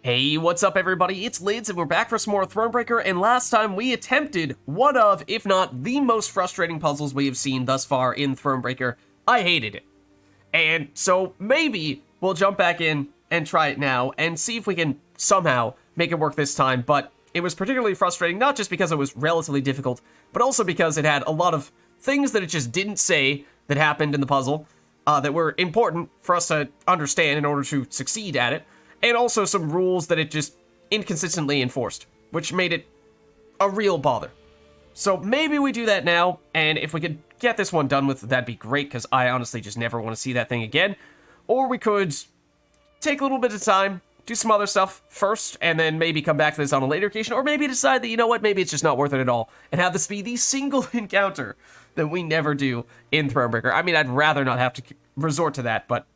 Hey, what's up everybody? It's Lyds and we're back for some more Thronebreaker, and last time we attempted one of, if not the most frustrating puzzles we have seen thus far in Thronebreaker. I hated it. And so maybe we'll jump back in and try it now and see if we can somehow make it work this time, but it was particularly frustrating not just because it was relatively difficult, but also because it had a lot of things that it just didn't say that happened in the puzzle that were important for us to understand in order to succeed at it. And also some rules that it just inconsistently enforced, which made it a real bother. So maybe we do that now, and if we could get this one done with, that'd be great, because I honestly just never want to see that thing again. Or we could take a little bit of time, do some other stuff first, and then maybe come back to this on a later occasion, or maybe decide that, you know what, maybe it's just not worth it at all, and have this be the single encounter that we never do in Thronebreaker. I mean, I'd rather not have to resort to that, but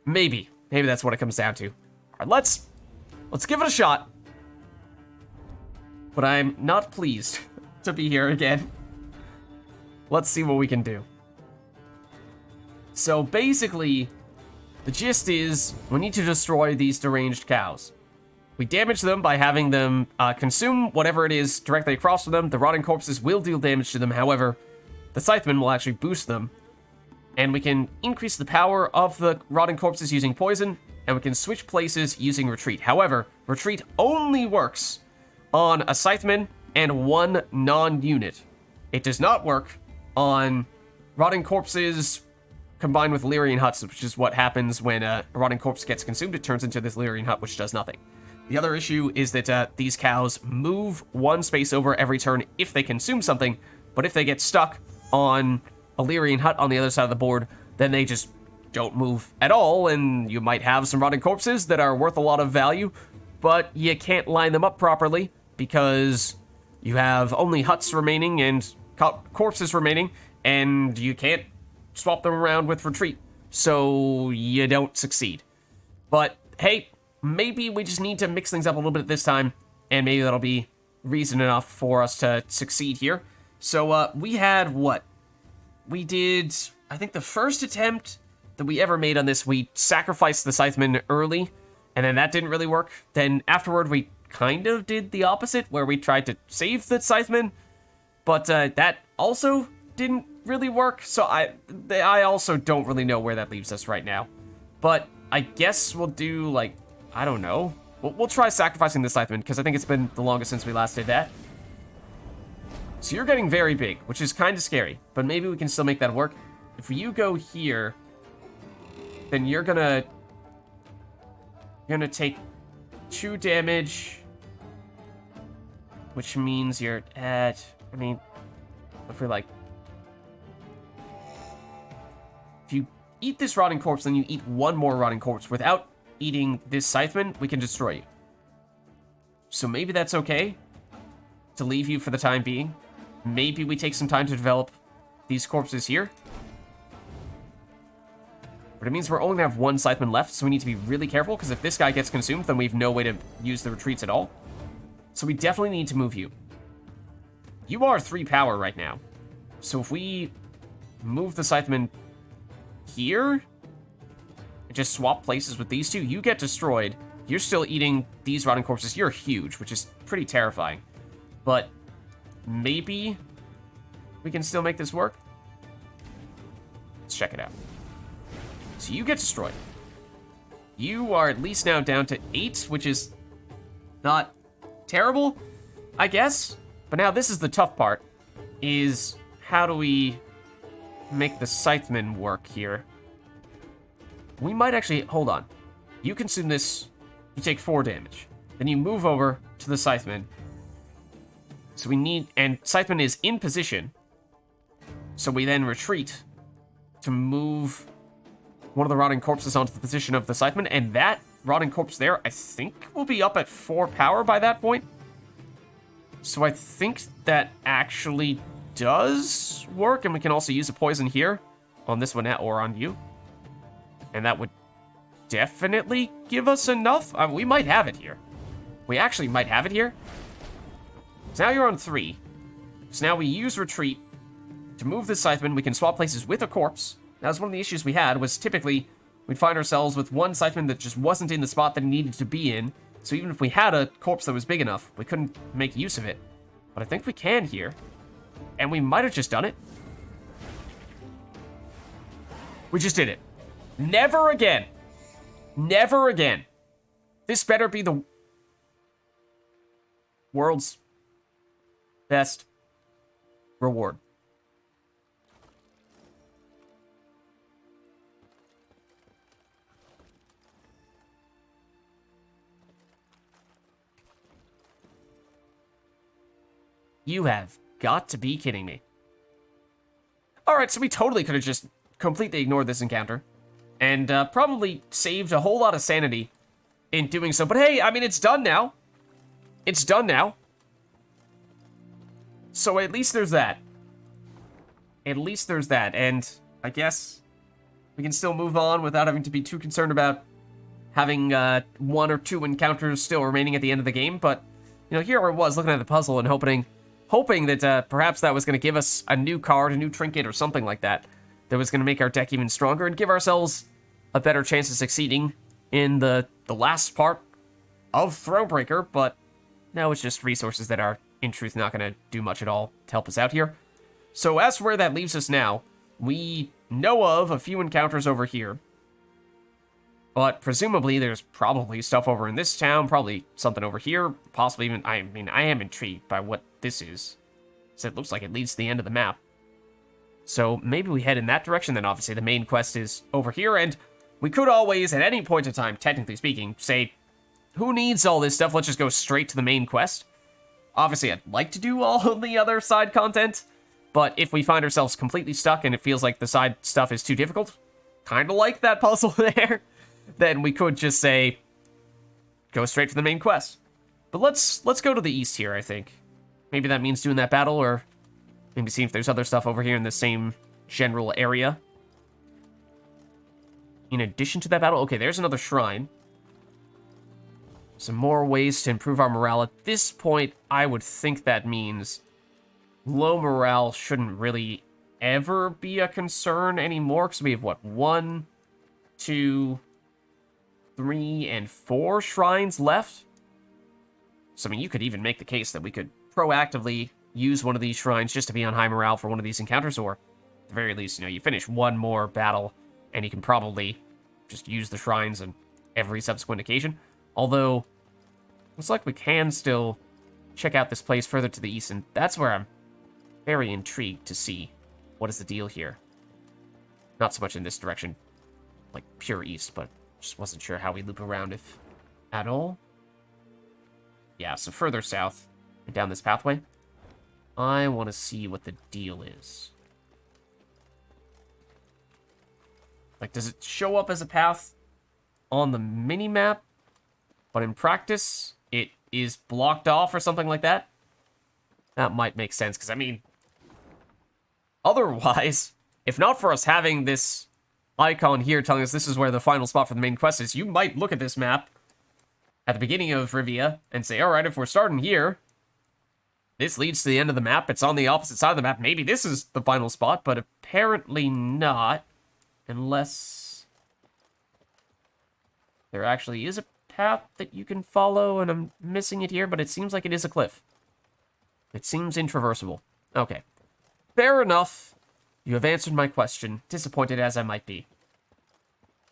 maybe that's what it comes down to. All right, let's give it a shot. But I'm not pleased to be here again. Let's see what we can do. So basically, the gist is we need to destroy these deranged cows. We damage them by having them consume whatever it is directly across from them. The rotting corpses will deal damage to them. However, the scythemen will actually boost them. And we can increase the power of the rotting corpses using poison, and we can switch places using retreat. However, retreat only works on a scytheman and one non-unit. It does not work on rotting corpses combined with Lyrian huts, which is what happens when a rotting corpse gets consumed. It turns into this Lyrian hut, which does nothing. The other issue is that these cows move one space over every turn if they consume something, but if they get stuck on a Lyrian hut on the other side of the board, then they just don't move at all, and you might have some rotting corpses that are worth a lot of value, but you can't line them up properly because you have only huts remaining and corpses remaining, and you can't swap them around with retreat, so you don't succeed. But hey, maybe we just need to mix things up a little bit this time, and maybe that'll be reason enough for us to succeed here. So we had what? We did, I think the first attempt that we ever made on this, we sacrificed the scytheman early, and then that didn't really work. Then afterward, we kind of did the opposite, where we tried to save the scytheman, but that also didn't really work, so I also don't really know where that leaves us right now. But I guess we'll do, like, I don't know. We'll try sacrificing the scytheman, because I think it's been the longest since we last did that. So you're getting very big, which is kind of scary, but maybe we can still make that work. If you go here, then you're gonna take 2 damage, which means you're at, I mean, if we like, if you eat this rotting corpse, then you eat one more rotting corpse. Without eating this scytheman, we can destroy you. So maybe that's okay to leave you for the time being. Maybe we take some time to develop these corpses here. But it means we're only going to have one scytheman left, so we need to be really careful, because if this guy gets consumed, then we have no way to use the retreats at all. So we definitely need to move you. You are 3 power right now. So if we move the scytheman here, and just swap places with these two, you get destroyed. You're still eating these rotting corpses. You're huge, which is pretty terrifying. But maybe we can still make this work. Let's check it out. So you get destroyed. You are at least now down to 8, which is not terrible, I guess. But now this is the tough part, is how do we make the scytheman work here? We might actually, hold on. You consume this, you take 4 damage. Then you move over to the scytheman. So we need, and scytheman is in position. So we then retreat to move one of the rotting corpses onto the position of the scytheman, and that rotting corpse there, I think, will be up at 4 power by that point. So I think that actually does work, and we can also use a poison here on this one or on you. And that would definitely give us enough. We might have it here. We actually might have it here. So now you're on 3. So now we use retreat to move the scytheman. We can swap places with a corpse. That was one of the issues we had, was typically we'd find ourselves with one scytheman that just wasn't in the spot that he needed to be in, So even if we had a corpse that was big enough, we couldn't make use of it. But I think we can here. And we might have just done it. We just did it. Never again. Never again. This better be the world's best reward. You have got to be kidding me. Alright, so we totally could have just completely ignored this encounter. And probably saved a whole lot of sanity in doing so. But hey, I mean, it's done now. It's done now. So at least there's that. At least there's that. And I guess we can still move on without having to be too concerned about having 1 or 2 encounters still remaining at the end of the game. But, you know, here I was looking at the puzzle and hoping that perhaps that was going to give us a new card, a new trinket, or something like that was going to make our deck even stronger and give ourselves a better chance of succeeding in the last part of Thronebreaker, but now it's just resources that are, in truth, not going to do much at all to help us out here. So as for where that leaves us now, we know of a few encounters over here, but presumably there's probably stuff over in this town, probably something over here, possibly even, I mean, I am intrigued by what this is. So it looks like it leads to the end of the map. So maybe we head in that direction, then obviously the main quest is over here, and we could always, at any point in time, technically speaking, say, who needs all this stuff? Let's just go straight to the main quest. Obviously, I'd like to do all of the other side content, but if we find ourselves completely stuck and it feels like the side stuff is too difficult, kind of like that puzzle there, then we could just say, go straight to the main quest. But let's go to the east here, I think. Maybe that means doing that battle, or maybe see if there's other stuff over here in the same general area. In addition to that battle, okay, there's another shrine. Some more ways to improve our morale. At this point, I would think that means low morale shouldn't really ever be a concern anymore, because we have, what, 1, 2, 3, and 4 shrines left? So, I mean, you could even make the case that we could proactively use one of these shrines just to be on high morale for one of these encounters, or at the very least, you know, you finish one more battle, and you can probably just use the shrines on every subsequent occasion. Although, looks like we can still check out this place further to the east, and that's where I'm very intrigued to see what is the deal here. Not so much in this direction, like pure east, but just wasn't sure how we loop around, if at all. Yeah, so further south, and down this pathway. I want to see what the deal is. Like, does it show up as a path on the mini-map, but in practice, it is blocked off or something like that? That might make sense, because, I mean, otherwise, if not for us having this icon here telling us this is where the final spot for the main quest is, you might look at this map at the beginning of Rivia and say, alright, if we're starting here, this leads to the end of the map, it's on the opposite side of the map, maybe this is the final spot, but apparently not, unless there actually is a path that you can follow, and I'm missing it here, but it seems like it is a cliff. It seems intraversable. Okay. Fair enough. You have answered my question, disappointed as I might be.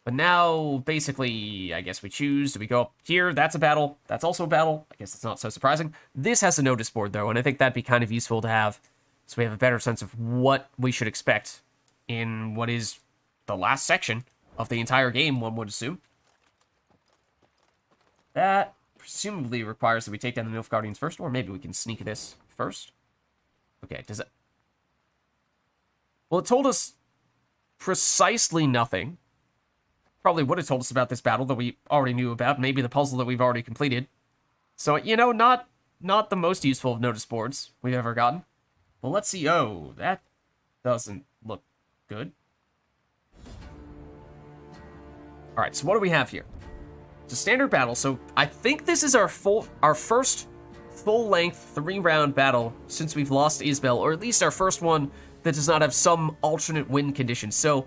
But now, basically, I guess we choose. Do we go up here? That's a battle. That's also a battle. I guess that's not so surprising. This has a notice board, though, and I think that'd be kind of useful to have, so we have a better sense of what we should expect in what is the last section of the entire game, one would assume. That presumably requires that we take down the Nilfgaardians first, or maybe we can sneak this first. Okay, does it... Well, it told us precisely nothing. Probably would have told us about this battle that we already knew about, maybe the puzzle that we've already completed. So, you know, not the most useful of notice boards we've ever gotten. Well, let's see. Oh, that doesn't look good. Alright, so what do we have here? It's a standard battle, so I think this is our first full-length 3-round battle since we've lost Isbel, or at least our first one that does not have some alternate win condition. So,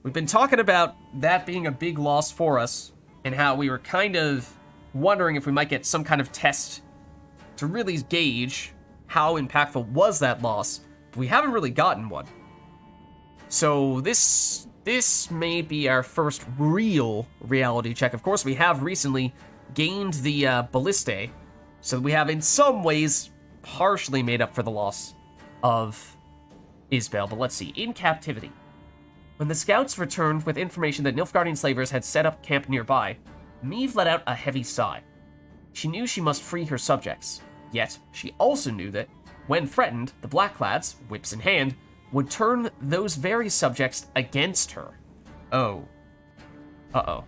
we've been talking about that being a big loss for us, and how we were kind of wondering if we might get some kind of test to really gauge how impactful was that loss, but we haven't really gotten one. So this may be our first real reality check. Of course, we have recently gained the Ballistae, so we have in some ways partially made up for the loss of Isbel. But let's see, in Captivity. When the scouts returned with information that Nilfgaardian slavers had set up camp nearby, Meve let out a heavy sigh. She knew she must free her subjects, yet she also knew that, when threatened, the Blackclads, whips in hand, would turn those very subjects against her. Oh. Uh-oh.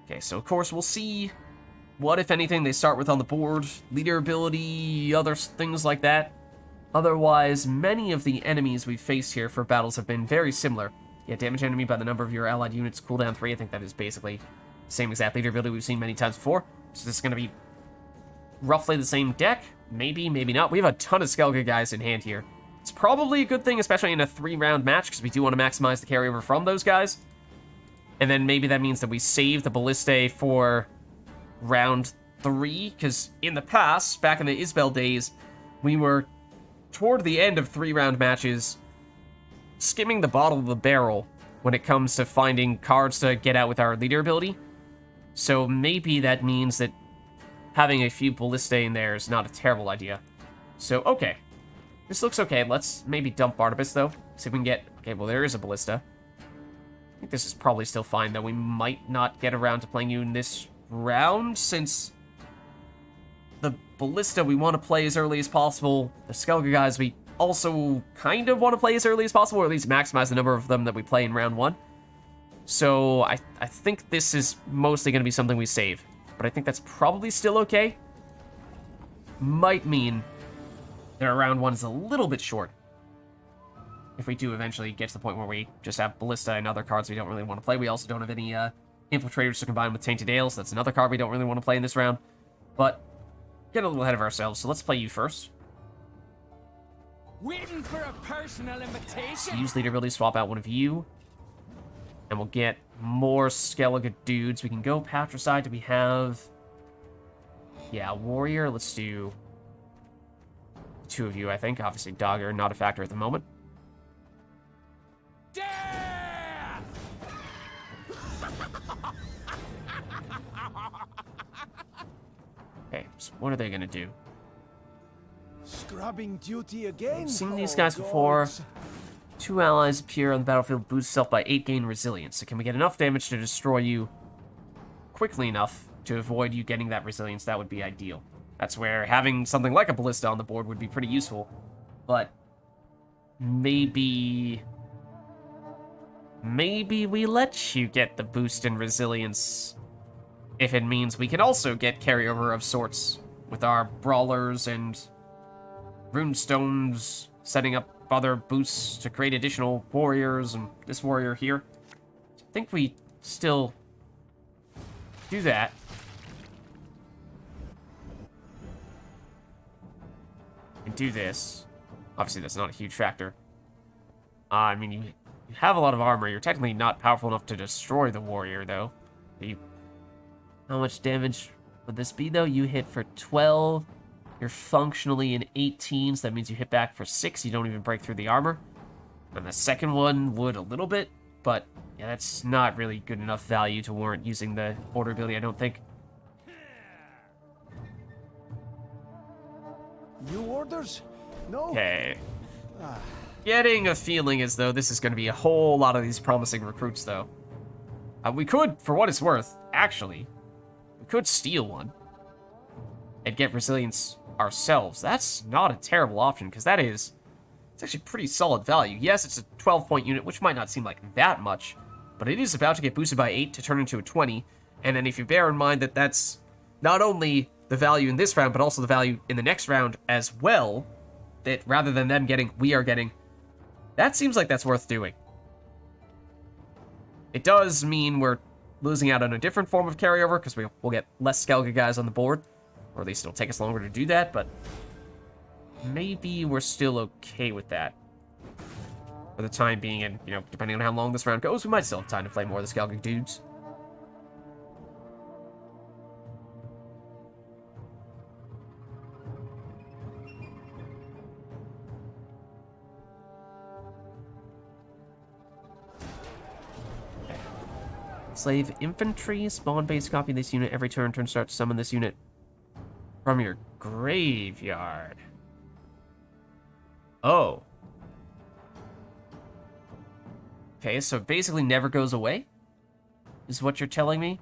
Okay, so of course we'll see what, if anything, they start with on the board. Leader ability, other things like that. Otherwise, many of the enemies we've faced here for battles have been very similar. Yeah, damage enemy by the number of your allied units, cooldown 3. I think that is basically the same exact leader ability we've seen many times before. So this is going to be roughly the same deck. Maybe, maybe not. We have a ton of Skellige guys in hand here. It's probably a good thing, especially in a 3-round match, because we do want to maximize the carryover from those guys. And then maybe that means that we save the Ballistae for round 3, because in the past, back in the Isbel days, we were, toward the end of 3-round matches, skimming the bottom of the barrel when it comes to finding cards to get out with our leader ability. So maybe that means that having a few Ballistae in there is not a terrible idea. So, okay. This looks okay. Let's maybe dump Barnabas, though. See if we can get... Okay, well, there is a Ballista. I think this is probably still fine, though. We might not get around to playing you in this round, since the Ballista we want to play as early as possible. The Skellige guys we also kind of want to play as early as possible, or at least maximize the number of them that we play in round 1. So I think this is mostly going to be something we save. But I think that's probably still okay. Might mean that our round 1 is a little bit short. If we do eventually get to the point where we just have Ballista and other cards we don't really want to play. We also don't have any Infiltrators to combine with Tainted Ales. That's another card we don't really want to play in this round. But get a little ahead of ourselves, so let's play you first. Waiting for a personal invitation. Use leader ability, swap out one of you. And we'll get more Skellige dudes. We can go Patricide. Do we have... Yeah, Warrior. Let's do 2 of you, I think. Obviously, Dogger, not a factor at the moment. Death! Okay, so what are they going to do? Scrubbing duty again. I've seen these guys before. 2 allies appear on the battlefield, boost self by 8, gain resilience. So can we get enough damage to destroy you quickly enough to avoid you getting that resilience? That would be ideal. That's where having something like a Ballista on the board would be pretty useful. But maybe we let you get the boost in resilience if it means we can also get carryover of sorts with our brawlers and runestones, setting up other boosts to create additional warriors, and this warrior here. I think we still do that. And do this. Obviously, that's not a huge factor. I mean, you have a lot of armor. You're technically not powerful enough to destroy the warrior, though. How much damage would this be, though? You hit for 12. You're functionally in 18, so that means you hit back for 6. You don't even break through the armor. And the second one would a little bit, but yeah, that's not really good enough value to warrant using the order ability, I don't think. New orders? No. Okay. Getting a feeling as though this is going to be a whole lot of these promising recruits, though. We could, for what it's worth, actually, we could steal one and get resilience ourselves. That's not a terrible option, because it's actually pretty solid value. Yes, it's a 12-point unit, which might not seem like that much, but it is about to get boosted by 8 to turn into a 20, and then if you bear in mind that that's not only the value in this round, but also the value in the next round as well, that rather than them getting, we are getting, that seems like that's worth doing. It does mean we're losing out on a different form of carryover, because we'll get less Skellige guys on the board, or at least it'll take us longer to do that, but maybe we're still okay with that for the time being, and, you know, depending on how long this round goes, we might still have time to play more of the Skellige dudes. Slave infantry, spawn base, copy this unit every turn start to summon this unit from your graveyard. Oh. Okay, so it basically never goes away? Is what you're telling me?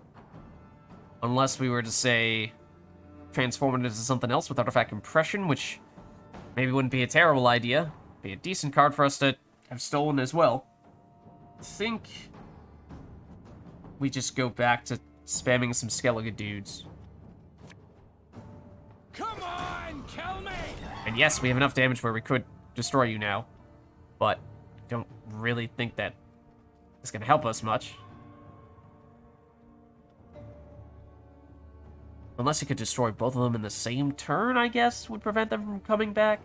Unless we were to say transform it into something else with artifact compression, which maybe wouldn't be a terrible idea. Be a decent card for us to have stolen as well. I think we just go back to spamming some Skellige dudes. Come on, kill me! And yes, we have enough damage where we could destroy you now, but I don't really think that it's going to help us much. Unless you could destroy both of them in the same turn, I guess, would prevent them from coming back.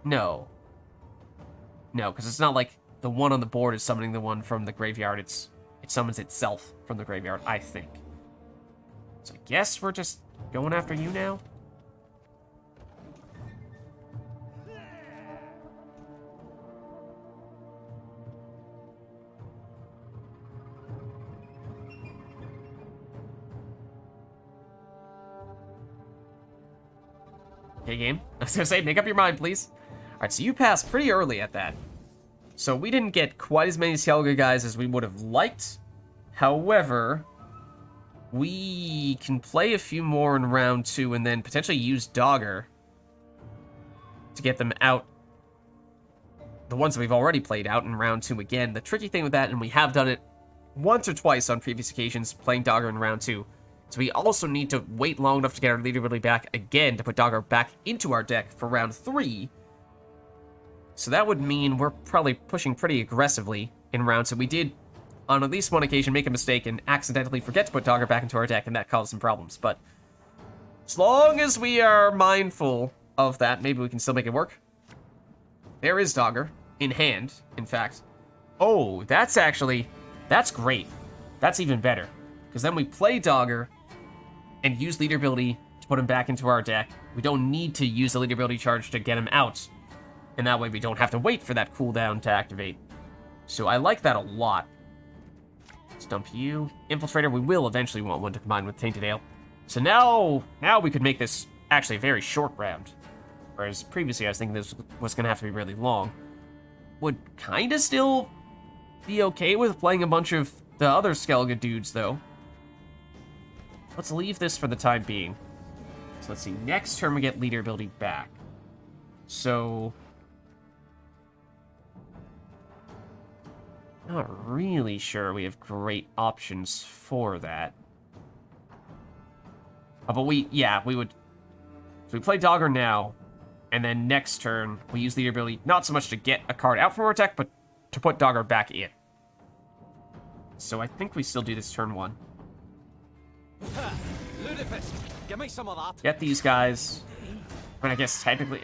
No. No, because it's not like the one on the board is summoning the one from the graveyard. It summons itself from the graveyard, I think. So I guess we're just going after you now? Okay, game. I was gonna say, make up your mind, please. Alright, so you passed pretty early at that. So we didn't get quite as many Skellige guys as we would have liked. However, we can play a few more in round 2 and then potentially use Dogger to get them out. The ones that we've already played out in round 2 again. The tricky thing with that, and we have done it once or twice on previous occasions, playing Dogger in round 2. So we also need to wait long enough to get our leader ability back again to put Dogger back into our deck for round 3. So that would mean we're probably pushing pretty aggressively in round 2. We did, on at least one occasion, make a mistake and accidentally forget to put Dogger back into our deck, and that caused some problems. But as long as we are mindful of that, maybe we can still make it work. There is Dogger, in hand, in fact. Oh, that's great. That's even better. Because then we play Dogger and use leader ability to put him back into our deck. We don't need to use the leader ability charge to get him out. And that way we don't have to wait for that cooldown to activate. So I like that a lot. Let's dump you. Infiltrator, we will eventually want one to combine with Tainted Ale. So now we could make this actually a very short round. Whereas previously I was thinking this was going to have to be really long. Would kind of still be okay with playing a bunch of the other Skellige dudes, though. Let's leave this for the time being. So let's see. Next turn we get leader ability back. So not really sure we have great options for that. But we would. So we play Dogger now, and then next turn we use leader ability not so much to get a card out from our deck, but to put Dogger back in. So I think we still do this turn 1. Ludicrous. Give me some of that. Get these guys. I mean, I guess technically,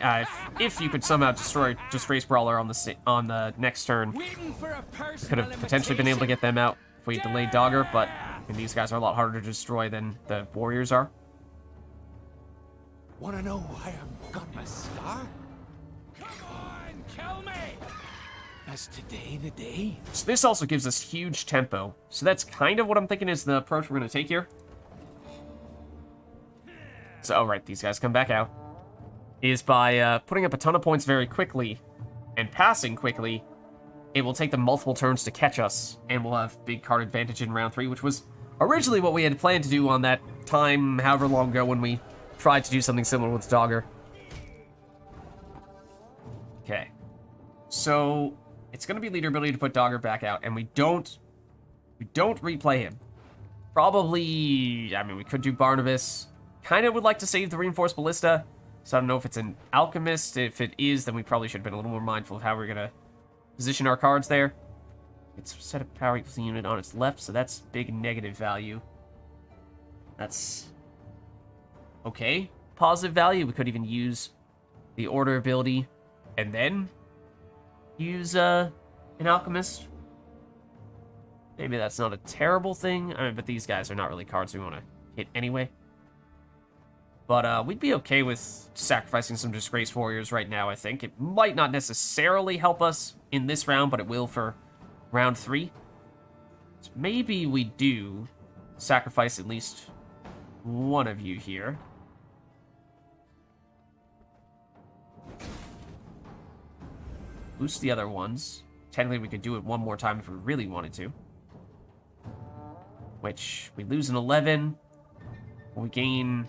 if you could somehow destroy Disgrace Brawler on the next turn, Waiting for a could have potentially been able to get them out if we delayed Dogger, but I mean, these guys are a lot harder to destroy than the warriors are. Wanna know why I'm got my scar? Come on, kill me! Is today the day? So this also gives us huge tempo. So that's kind of what I'm thinking is the approach we're going to take here. So, oh right, these guys come back out. Is by putting up a ton of points very quickly and passing quickly, it will take them multiple turns to catch us, and we'll have big card advantage in round 3, which was originally what we had planned to do on that time, however long ago, when we tried to do something similar with Dogger. Okay. So it's going to be leader ability to put Dogger back out, and we don't replay him. Probably, I mean, we could do Barnabas. Kind of would like to save the Reinforced Ballista, so I don't know if it's an Alchemist. If it is, then we probably should have been a little more mindful of how we're going to position our cards there. It's set of power equals the unit on its left, so that's big negative value. That's okay. Positive value. We could even use the Order ability and then use an Alchemist. Maybe that's not a terrible thing. I mean, but these guys are not really cards we want to hit anyway. But we'd be okay with sacrificing some Disgraced Warriors right now, I think. It might not necessarily help us in this round, but it will for round 3. So maybe we do sacrifice at least one of you here. Boost the other ones. Technically, we could do it one more time if we really wanted to. Which, we lose an 11. We gain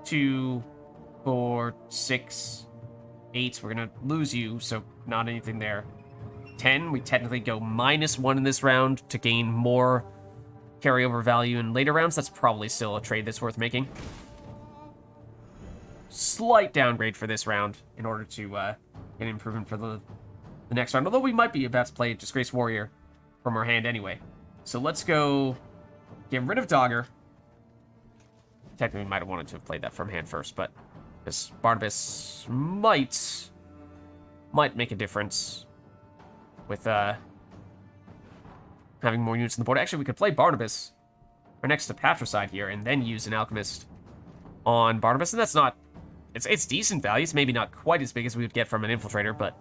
2, 4, 6, 8. We're going to lose you, so not anything there. 10, we technically go -1 in this round to gain more carryover value in later rounds. That's probably still a trade that's worth making. Slight downgrade for this round in order to get an improvement for the next round. Although we might be about to play Disgraced Warrior from our hand anyway. So let's go get rid of Dogger. Technically, we might have wanted to have played that from hand first, but this Barnabas might make a difference with having more units on the board. Actually, we could play Barnabas right next to Patricide here and then use an Alchemist on Barnabas. And that's not... It's decent value. It's maybe not quite as big as we would get from an Infiltrator, but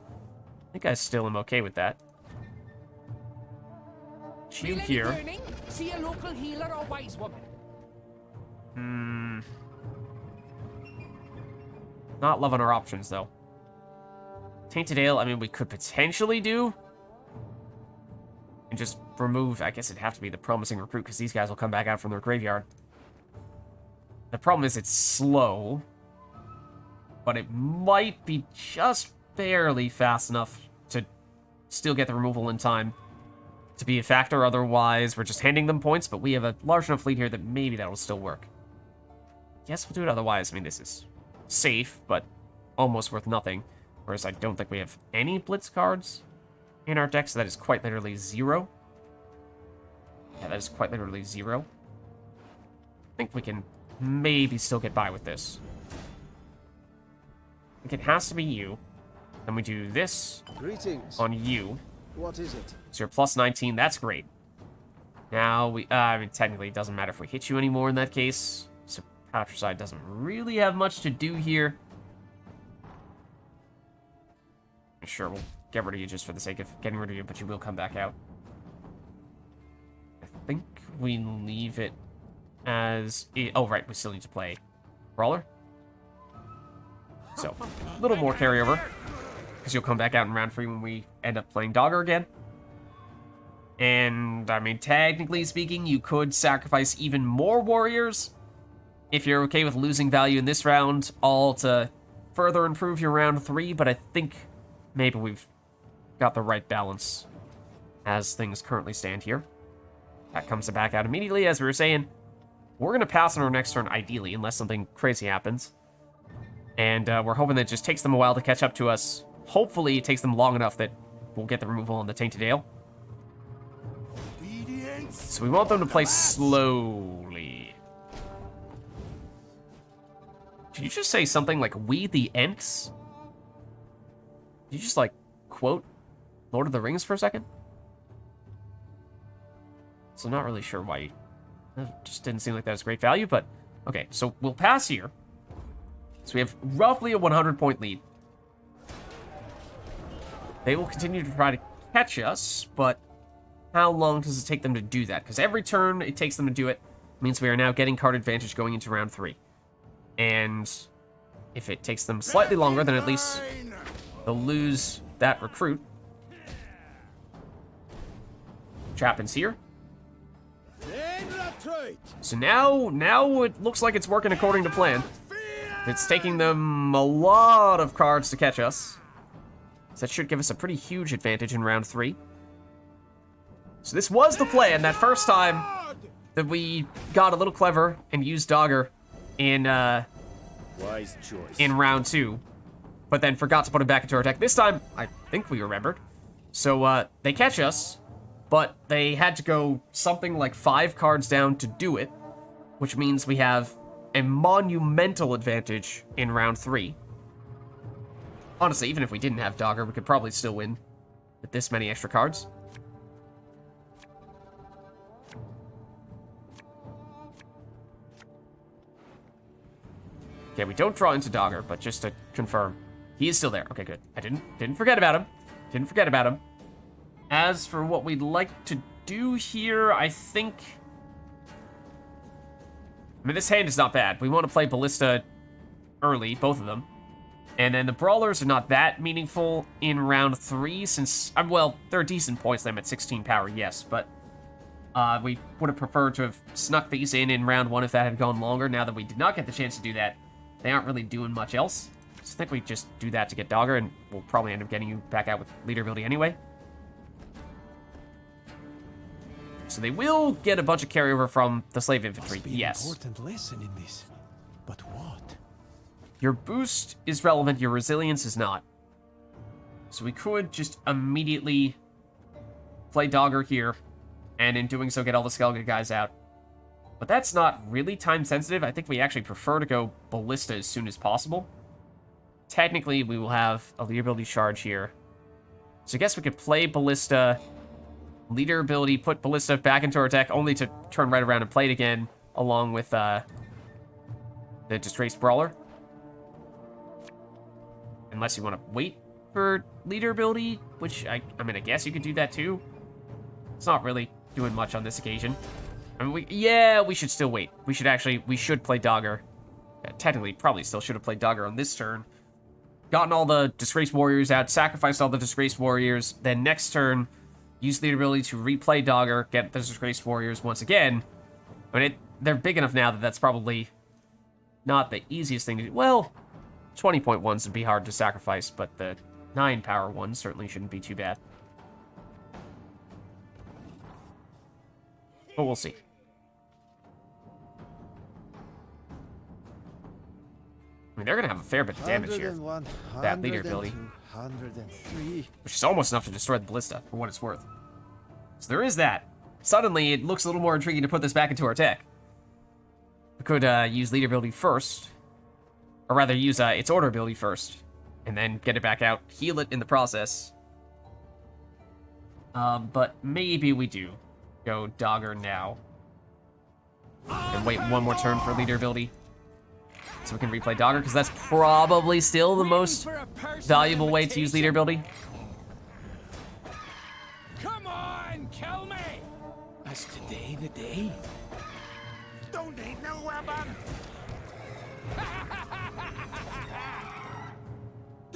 I think I still am okay with that. Shield here. Burning? See a local healer or wise woman? Not loving our options, though. Tainted Ale, I mean, we could potentially do. And just remove, I guess it'd have to be the Promising Recruit, because these guys will come back out from their graveyard. The problem is it's slow. But it might be just barely fast enough to still get the removal in time to be a factor. Otherwise, we're just handing them points, but we have a large enough fleet here that maybe that'll still work. Guess we'll do it otherwise. I mean, this is safe, but almost worth nothing. Whereas I don't think we have any Blitz cards in our deck, so that is quite literally 0. Yeah, that is quite literally 0. I think we can maybe still get by with this. I think it has to be you. Then we do this Greetings. on you. What is it? So you're plus 19. That's great. Now, I mean, technically, it doesn't matter if we hit you anymore in that case. So Patricide doesn't really have much to do here. Sure, we'll get rid of you just for the sake of getting rid of you, but you will come back out. I think we leave it as... Oh, right, we still need to play Brawler. So, a little more carryover, because you'll come back out in round 3 when we end up playing Dogger again. And, I mean, technically speaking, you could sacrifice even more warriors if you're okay with losing value in this round, all to further improve your round 3, but I think maybe we've got the right balance as things currently stand here. That comes back out immediately, as we were saying. We're going to pass on our next turn, ideally, unless something crazy happens. And we're hoping that it just takes them a while to catch up to us. Hopefully, it takes them long enough that we'll get the removal on the Tainted Ale. So we want them to play slowly. Did you just say something like, "We the Ents"? Did you just, like, quote Lord of the Rings for a second? So not really sure why. It just didn't seem like that was great value, but... Okay, so we'll pass here. So we have roughly a 100-point lead. They will continue to try to catch us, but how long does it take them to do that? Because every turn it takes them to do it means we are now getting card advantage going into round 3. And if it takes them slightly longer, then at least they'll lose that recruit. Which happens here. So now it looks like it's working according to plan. It's taking them a lot of cards to catch us. So that should give us a pretty huge advantage in round 3. So this was the plan that first time that we got a little clever and used Dogger in Wise choice. in round 2, but then forgot to put him back into our deck. This time, I think we remembered. So they catch us, but they had to go something like 5 cards down to do it, which means we have a monumental advantage in round 3. Honestly, even if we didn't have Dogger, we could probably still win with this many extra cards. Okay, we don't draw into Dogger, but just to confirm, he is still there. Okay, good. I didn't forget about him. Didn't forget about him. As for what we'd like to do here, I think... I mean, this hand is not bad. We want to play Ballista early, both of them. And then the Brawlers are not that meaningful in round 3, since... well, they're a decent points limit, 16 power, yes, but... we would have preferred to have snuck these in round 1 if that had gone longer. Now that we did not get the chance to do that, they aren't really doing much else. So I think we just do that to get Dogger, and we'll probably end up getting you back out with leader ability anyway. So they will get a bunch of carryover from the slave infantry, yes. Important lesson in this, but what? Your boost is relevant, your resilience is not. So we could just immediately play Dogger here, and in doing so get all the skeleton guys out. But that's not really time sensitive. I think we actually prefer to go Ballista as soon as possible. Technically, we will have a leader ability charge here. So I guess we could play Ballista, leader ability, put Ballista back into our deck, only to turn right around and play it again, along with the Disgraced Brawler. Unless you want to wait for leader ability, which I mean, I guess you could do that too. It's not really doing much on this occasion. I mean, we should still wait. We should play Dogger. Technically, probably still should have played Dogger on this turn. Gotten all the Disgraced Warriors out, sacrificed all the Disgraced Warriors, then next turn, use the ability to replay Dogger, get the Disgraced Warriors once again. I mean, they're big enough now that that's probably not the easiest thing to do. Well, 20-point ones would be hard to sacrifice, but the 9-power ones certainly shouldn't be too bad. But we'll see. I mean, they're going to have a fair bit of damage here. That leader ability. 103. Which is almost enough to destroy the Ballista, for what it's worth. So there is that. Suddenly, it looks a little more intriguing to put this back into our deck. We could use leader ability first. Or rather, use its order ability first. And then get it back out, heal it in the process. But maybe we do go Dogger now. And wait one more turn for leader ability. So we can replay Dogger, because that's probably still the most valuable way to use leader ability. Come on, kill me! Is today the day? Don't need no weapon!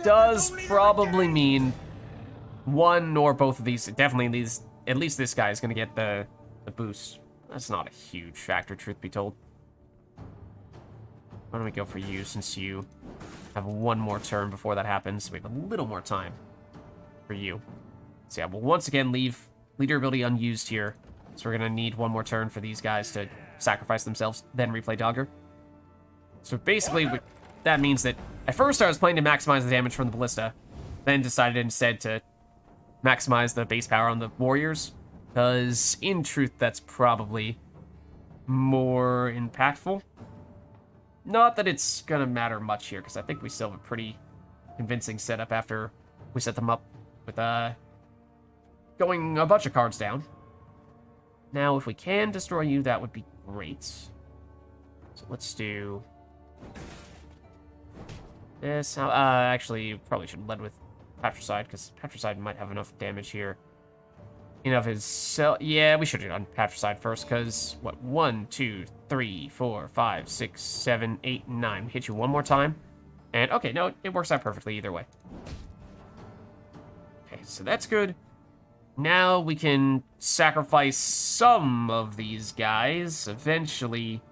Does probably mean one or both of these. Definitely these. At least this guy is going to get the boost. That's not a huge factor, truth be told. Why don't we go for you, since you have one more turn before that happens. We have a little more time for you. So yeah, we'll once again leave leader ability unused here. So we're going to need one more turn for these guys to sacrifice themselves, then replay Dogger. So basically, that means that at first I was planning to maximize the damage from the Ballista, then decided instead to maximize the base power on the Warriors, because in truth, that's probably more impactful. Not that it's gonna matter much here, because I think we still have a pretty convincing setup after we set them up with going a bunch of cards down. Now, if we can destroy you, that would be great. So let's do this. Actually, probably should have led with Patricide, because Patricide might have enough damage here. Enough his cell. Yeah, we should have done Patricide first, because what? 1, 2, 3, 4, 5, 6, 7, 8, 9. Hit you one more time. And okay, no, it works out perfectly either way. Okay, so that's good. Now we can sacrifice some of these guys. Eventually,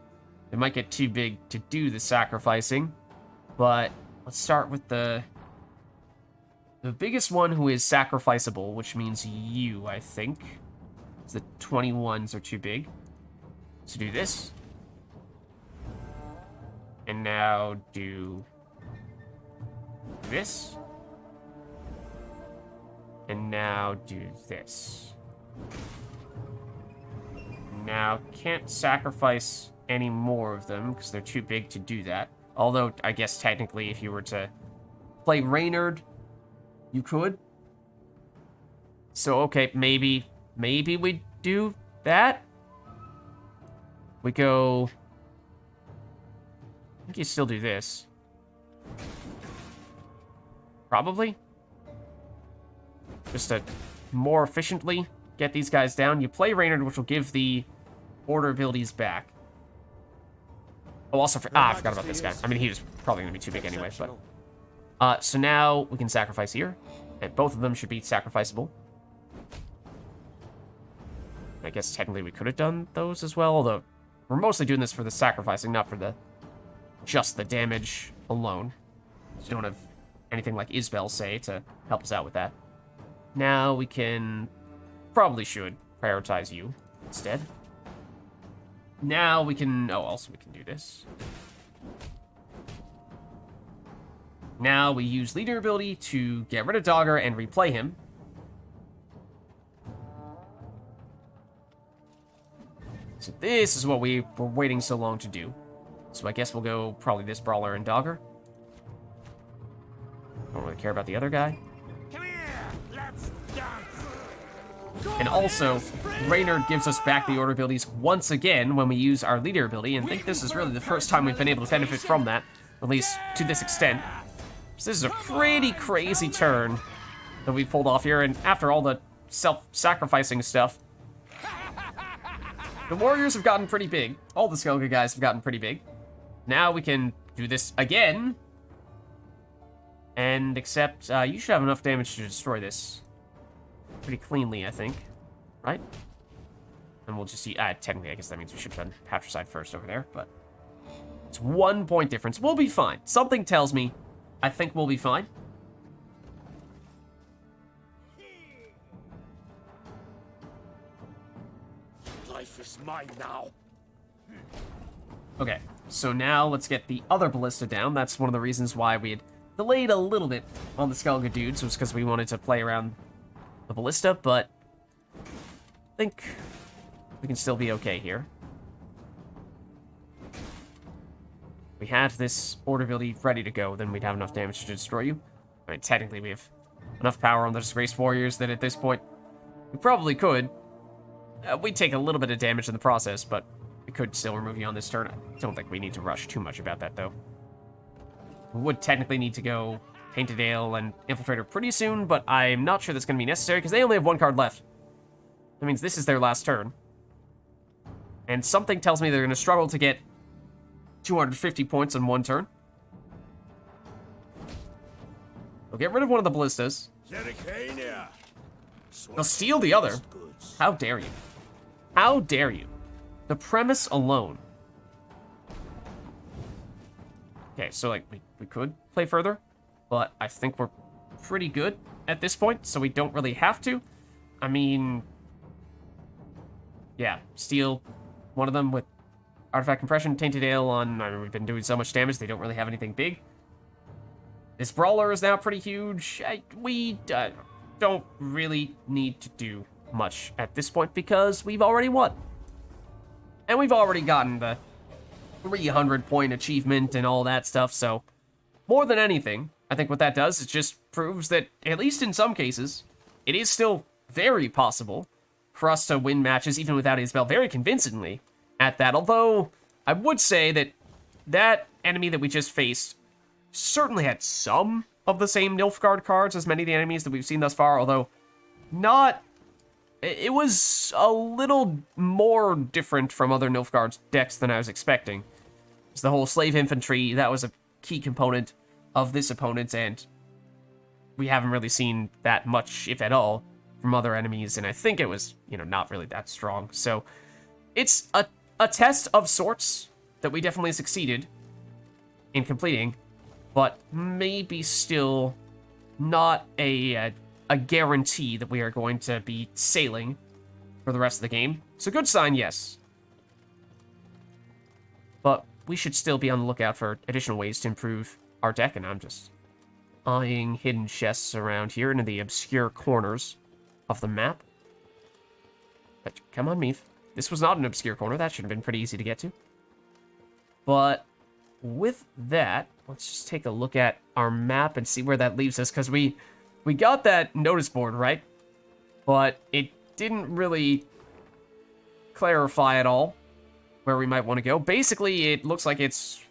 they might get too big to do the sacrificing. But let's start with the biggest one who is sacrificable, which means you, I think. The 21s are too big. So do this. And now do this. And now do this. Now, can't sacrifice any more of them, because they're too big to do that. Although, I guess technically, if you were to play Reynard, you could. So, okay, maybe we do that. We go... I think you still do this. Probably. Just to more efficiently get these guys down. You play Reynard, which will give the order abilities back. Oh, also, I forgot about this guy. I mean, he was probably going to be too big anyway, but... so now we can sacrifice here. And both of them should be sacrificable. I guess technically we could have done those as well, although we're mostly doing this for the sacrificing, not for the just the damage alone. So we don't have anything like Isbel, say, to help us out with that. Now we can... Probably should prioritize you instead. Now we can... Oh, also we can do this. Now we use leader ability to get rid of Dogger and replay him. So this is what we were waiting so long to do. So I guess we'll go probably this Brawler and Dogger. Don't really care about the other guy. Come here, let's dance. And also, Reynard gives us back the order abilities once again when we use our leader ability, and I think this is really the first time we've been able to benefit from that, at least to this extent. So this is a pretty crazy turn that we pulled off here, and after all the self-sacrificing stuff, the warriors have gotten pretty big. All the Skellige guys have gotten pretty big. Now we can do this again. And except, you should have enough damage to destroy this pretty cleanly, I think. Right? And we'll just see, technically, I guess that means we should have done Patricide first over there, but it's 1 point difference. We'll be fine. Something tells me I think we'll be fine. Life is mine now. Okay, so now let's get the other ballista down. That's one of the reasons why we had delayed a little bit on the Skellige dudes, was because we wanted to play around the ballista, but I think we can still be okay here. If we had this order ability ready to go, then we'd have enough damage to destroy you. I mean, technically we have enough power on the Disgraced Warriors that at this point we probably could. We'd take a little bit of damage in the process, but we could still remove you on this turn. I don't think we need to rush too much about that, though. We would technically need to go Painted Ale and Infiltrator pretty soon, but I'm not sure that's going to be necessary, because they only have one card left. That means this is their last turn. And something tells me they're going to struggle to get 250 points in one turn. We'll get rid of one of the ballistas. They'll steal the other. How dare you? How dare you? The premise alone. Okay, so like we could play further, but I think we're pretty good at this point, so we don't really have to. I mean, yeah, steal one of them with Artifact Compression, Tainted Ale on... I mean, we've been doing so much damage, they don't really have anything big. This Brawler is now pretty huge. We don't really need to do much at this point because we've already won. And we've already gotten the 300-point achievement and all that stuff, so more than anything, I think what that does is just proves that, at least in some cases, it is still very possible for us to win matches even without Isbel very convincingly at that, although I would say that that enemy that we just faced certainly had some of the same Nilfgaard cards as many of the enemies that we've seen thus far, although not... It was a little more different from other Nilfgaard's decks than I was expecting. It's the whole Slave Infantry, that was a key component of this opponent, and we haven't really seen that much, if at all, from other enemies, and I think it was, not really that strong. So, it's a test of sorts that we definitely succeeded in completing, but maybe still not a guarantee that we are going to be sailing for the rest of the game. It's a good sign, yes. But we should still be on the lookout for additional ways to improve our deck, and I'm just eyeing hidden chests around here into the obscure corners of the map. But come on, Meve. This was not an obscure corner. That should have been pretty easy to get to. But with that, let's just take a look at our map and see where that leaves us, because we got that notice board, right? But it didn't really clarify at all where we might want to go. Basically, it looks like it's...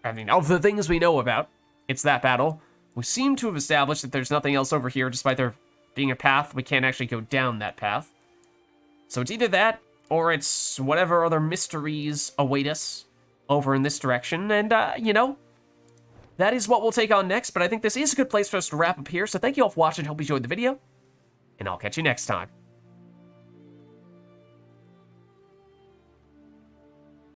I mean, of the things we know about, it's that battle. We seem to have established that there's nothing else over here, despite there being a path. We can't actually go down that path. So it's either that, or it's whatever other mysteries await us over in this direction. And, you know, that is what we'll take on next. But I think this is a good place for us to wrap up here. So thank you all for watching. Hope you enjoyed the video. And I'll catch you next time.